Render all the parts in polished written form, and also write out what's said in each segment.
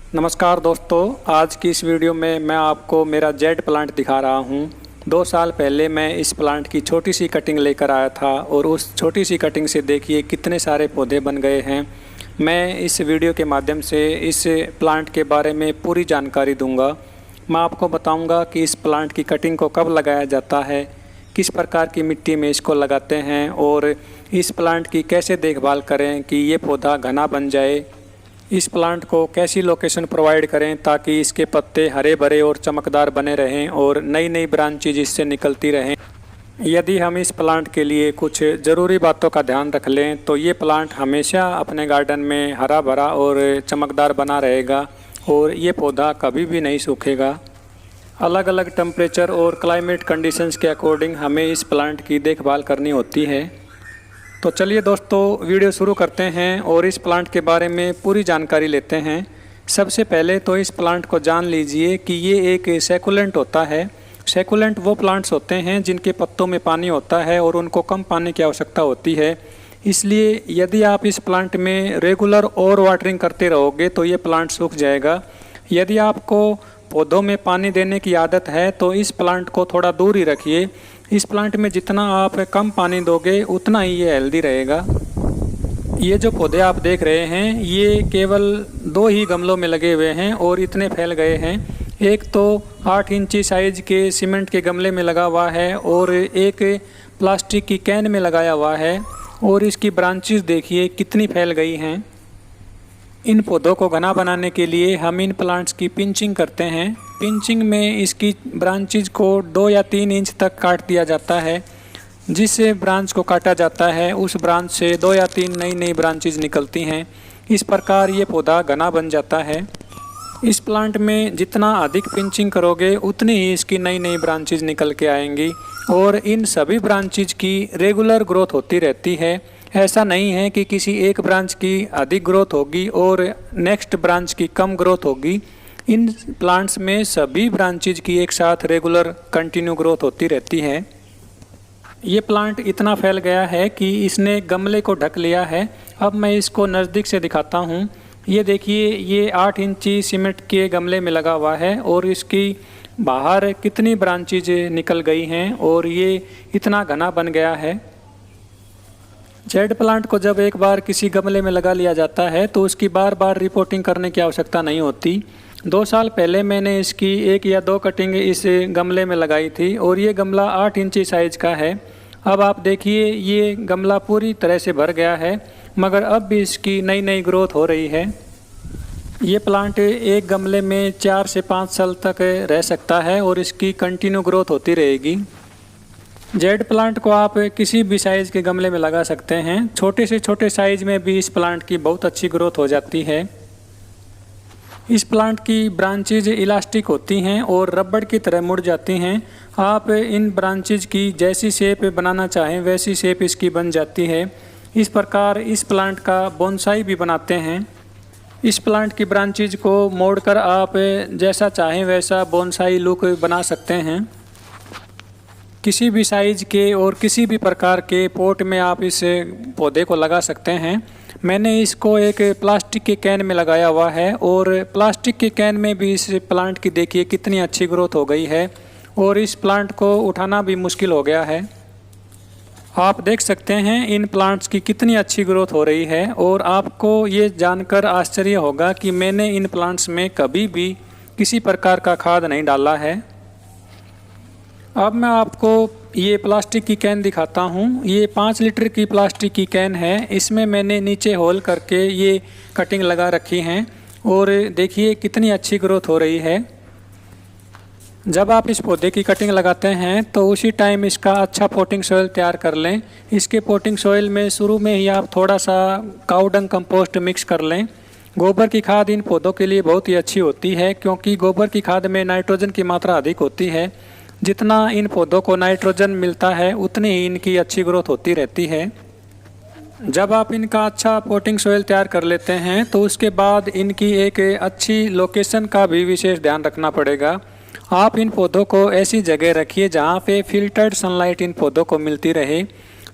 नमस्कार दोस्तों, आज की इस वीडियो में मैं आपको मेरा जेड प्लांट दिखा रहा हूँ। 2 साल पहले मैं इस प्लांट की छोटी सी कटिंग लेकर आया था और उस छोटी सी कटिंग से देखिए कितने सारे पौधे बन गए हैं। मैं इस वीडियो के माध्यम से इस प्लांट के बारे में पूरी जानकारी दूंगा। मैं आपको बताऊंगा कि इस प्लांट की कटिंग को कब लगाया जाता है, किस प्रकार की मिट्टी में इसको लगाते हैं और इस प्लांट की कैसे देखभाल करें कि ये पौधा घना बन जाए। इस प्लांट को कैसी लोकेशन प्रोवाइड करें ताकि इसके पत्ते हरे भरे और चमकदार बने रहें और नई नई ब्रांचेज इससे निकलती रहें। यदि हम इस प्लांट के लिए कुछ ज़रूरी बातों का ध्यान रख लें तो ये प्लांट हमेशा अपने गार्डन में हरा भरा और चमकदार बना रहेगा और ये पौधा कभी भी नहीं सूखेगा। अलग अलग टेम्परेचर और क्लाइमेट कंडीशंस के अकॉर्डिंग हमें इस प्लांट की देखभाल करनी होती है। तो चलिए दोस्तों, वीडियो शुरू करते हैं और इस प्लांट के बारे में पूरी जानकारी लेते हैं। सबसे पहले तो इस प्लांट को जान लीजिए कि ये एक सैकुलेंट होता है। सैकुलेंट वो प्लांट्स होते हैं जिनके पत्तों में पानी होता है और उनको कम पानी की आवश्यकता होती है। इसलिए यदि आप इस प्लांट में रेगुलर और वाटरिंग करते रहोगे तो ये प्लांट सूख जाएगा। यदि आपको पौधों में पानी देने की आदत है तो इस प्लांट को थोड़ा दूर ही रखिए। इस प्लांट में जितना आप कम पानी दोगे उतना ही ये हेल्दी रहेगा। ये जो पौधे आप देख रहे हैं ये केवल 2 ही गमलों में लगे हुए हैं और इतने फैल गए हैं। एक तो 8 इंची साइज के सीमेंट के गमले में लगा हुआ है और एक प्लास्टिक की कैन में लगाया हुआ है और इसकी ब्रांचेस देखिए कितनी फैल गई हैं। इन पौधों को घना बनाने के लिए हम इन प्लांट्स की पिंचिंग करते हैं। पिंचिंग में इसकी ब्रांचेज को 2 या 3 इंच तक काट दिया जाता है। जिस ब्रांच को काटा जाता है उस ब्रांच से 2 या 3 नई नई ब्रांचेज निकलती हैं। इस प्रकार ये पौधा घना बन जाता है। इस प्लांट में जितना अधिक पिंचिंग करोगे उतनी ही इसकी नई नई ब्रांचेज निकल के आएंगी और इन सभी ब्रांचेज की रेगुलर ग्रोथ होती रहती है। ऐसा नहीं है कि किसी एक ब्रांच की अधिक ग्रोथ होगी और नेक्स्ट ब्रांच की कम ग्रोथ होगी। इन प्लांट्स में सभी ब्रांचेज की एक साथ रेगुलर कंटिन्यू ग्रोथ होती रहती है। ये प्लांट इतना फैल गया है कि इसने गमले को ढक लिया है। अब मैं इसको नज़दीक से दिखाता हूँ। ये देखिए, ये 8 इंची सीमेंट के गमले में लगा हुआ है और इसकी बाहर कितनी ब्रांचेज निकल गई हैं और ये इतना घना बन गया है। जेड प्लांट को जब एक बार किसी गमले में लगा लिया जाता है तो उसकी बार बार रिपोर्टिंग करने की आवश्यकता नहीं होती। 2 साल पहले मैंने इसकी 1 या 2 कटिंग इस गमले में लगाई थी और ये गमला 8 इंची साइज का है। अब आप देखिए, ये गमला पूरी तरह से भर गया है मगर अब भी इसकी नई नई ग्रोथ हो रही है। ये प्लांट एक गमले में 4 से 5 साल तक रह सकता है और इसकी कंटिन्यू ग्रोथ होती रहेगी। जेड प्लांट को आप किसी भी साइज़ के गमले में लगा सकते हैं। छोटे से छोटे साइज़ में भी इस प्लांट की बहुत अच्छी ग्रोथ हो जाती है। इस प्लांट की ब्रांचेज इलास्टिक होती हैं और रबड़ की तरह मुड़ जाती हैं। आप इन ब्रांचेज की जैसी शेप बनाना चाहें वैसी शेप इसकी बन जाती है। इस प्रकार इस प्लांट का बोनसाई भी बनाते हैं। इस प्लांट की ब्रांचेज को मोड़कर आप जैसा चाहें वैसा बोनसाई लुक बना सकते हैं। किसी भी साइज़ के और किसी भी प्रकार के पॉट में आप इस पौधे को लगा सकते हैं। मैंने इसको एक प्लास्टिक के कैन में लगाया हुआ है और प्लास्टिक के कैन में भी इस प्लांट की देखिए कितनी अच्छी ग्रोथ हो गई है और इस प्लांट को उठाना भी मुश्किल हो गया है। आप देख सकते हैं इन प्लांट्स की कितनी अच्छी ग्रोथ हो रही है और आपको ये जानकर आश्चर्य होगा कि मैंने इन प्लांट्स में कभी भी किसी प्रकार का खाद नहीं डाला है। अब मैं आपको ये प्लास्टिक की कैन दिखाता हूँ। ये 5 लीटर की प्लास्टिक की कैन है। इसमें मैंने नीचे होल करके ये कटिंग लगा रखी हैं और देखिए कितनी अच्छी ग्रोथ हो रही है। जब आप इस पौधे की कटिंग लगाते हैं तो उसी टाइम इसका अच्छा पोटिंग सॉइल तैयार कर लें। इसके पोटिंग सॉइल में शुरू में ही आप थोड़ा सा काऊ डंग कंपोस्ट मिक्स कर लें। गोबर की खाद इन पौधों के लिए बहुत ही अच्छी होती है क्योंकि गोबर की खाद में नाइट्रोजन की मात्रा अधिक होती है। जितना इन पौधों को नाइट्रोजन मिलता है उतनी ही इनकी अच्छी ग्रोथ होती रहती है। जब आप इनका अच्छा पोटिंग सॉइल तैयार कर लेते हैं तो उसके बाद इनकी एक अच्छी लोकेशन का भी विशेष ध्यान रखना पड़ेगा। आप इन पौधों को ऐसी जगह रखिए जहाँ पे फिल्टर्ड सनलाइट इन पौधों को मिलती रहे।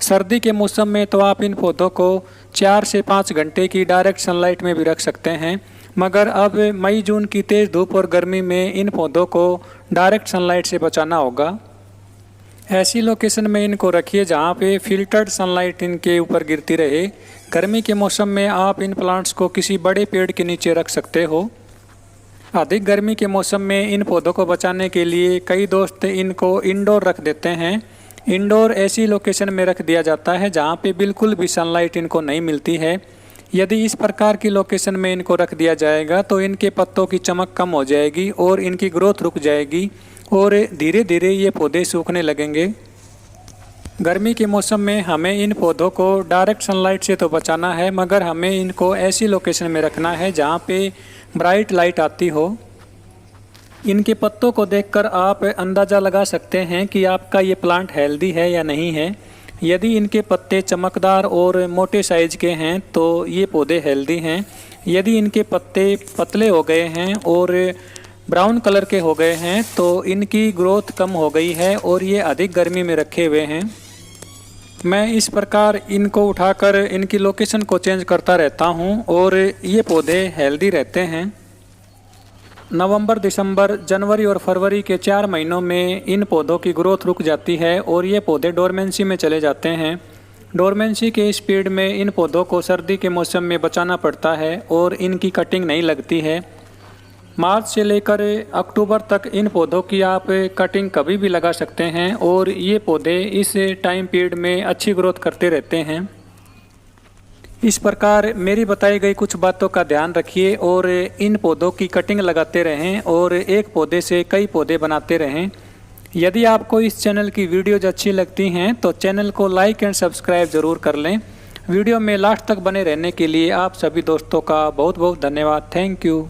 सर्दी के मौसम में तो आप इन पौधों को 4 से 5 घंटे की डायरेक्ट सनलाइट में भी रख सकते हैं। मगर अब मई जून की तेज़ धूप और गर्मी में इन पौधों को डायरेक्ट सनलाइट से बचाना होगा। ऐसी लोकेशन में इनको रखिए जहाँ पे फिल्टर्ड सनलाइट इनके ऊपर गिरती रहे। गर्मी के मौसम में आप इन प्लांट्स को किसी बड़े पेड़ के नीचे रख सकते हो। अधिक गर्मी के मौसम में इन पौधों को बचाने के लिए कई दोस्त इनको इंडोर रख देते हैं। इंडोर ऐसी लोकेशन में रख दिया जाता है जहाँ पे बिल्कुल भी सनलाइट इनको नहीं मिलती है। यदि इस प्रकार की लोकेशन में इनको रख दिया जाएगा तो इनके पत्तों की चमक कम हो जाएगी और इनकी ग्रोथ रुक जाएगी और धीरे धीरे ये पौधे सूखने लगेंगे। गर्मी के मौसम में हमें इन पौधों को डायरेक्ट सनलाइट से तो बचाना है, मगर हमें इनको ऐसी लोकेशन में रखना है जहाँ पे ब्राइट लाइट आती हो। इनके पत्तों को देखकर आप अंदाज़ा लगा सकते हैं कि आपका ये प्लांट हेल्दी है या नहीं है। यदि इनके पत्ते चमकदार और मोटे साइज के हैं तो ये पौधे हेल्दी हैं। यदि इनके पत्ते पतले हो गए हैं और ब्राउन कलर के हो गए हैं तो इनकी ग्रोथ कम हो गई है और ये अधिक गर्मी में रखे हुए हैं। मैं इस प्रकार इनको उठाकर इनकी लोकेशन को चेंज करता रहता हूं और ये पौधे हेल्दी रहते हैं। नवंबर, दिसंबर, जनवरी और फरवरी के 4 महीनों में इन पौधों की ग्रोथ रुक जाती है और ये पौधे डोरमेंसी में चले जाते हैं। डोरमेंसी के इस पीरियड में इन पौधों को सर्दी के मौसम में बचाना पड़ता है और इनकी कटिंग नहीं लगती है। मार्च से लेकर अक्टूबर तक इन पौधों की आप कटिंग कभी भी लगा सकते हैं और ये पौधे इस टाइम पीरियड में अच्छी ग्रोथ करते रहते हैं। इस प्रकार मेरी बताई गई कुछ बातों का ध्यान रखिए और इन पौधों की कटिंग लगाते रहें और एक पौधे से कई पौधे बनाते रहें। यदि आपको इस चैनल की वीडियोज अच्छी लगती हैं तो चैनल को लाइक एंड सब्सक्राइब ज़रूर कर लें। वीडियो में लास्ट तक बने रहने के लिए आप सभी दोस्तों का बहुत बहुत धन्यवाद। Thank you.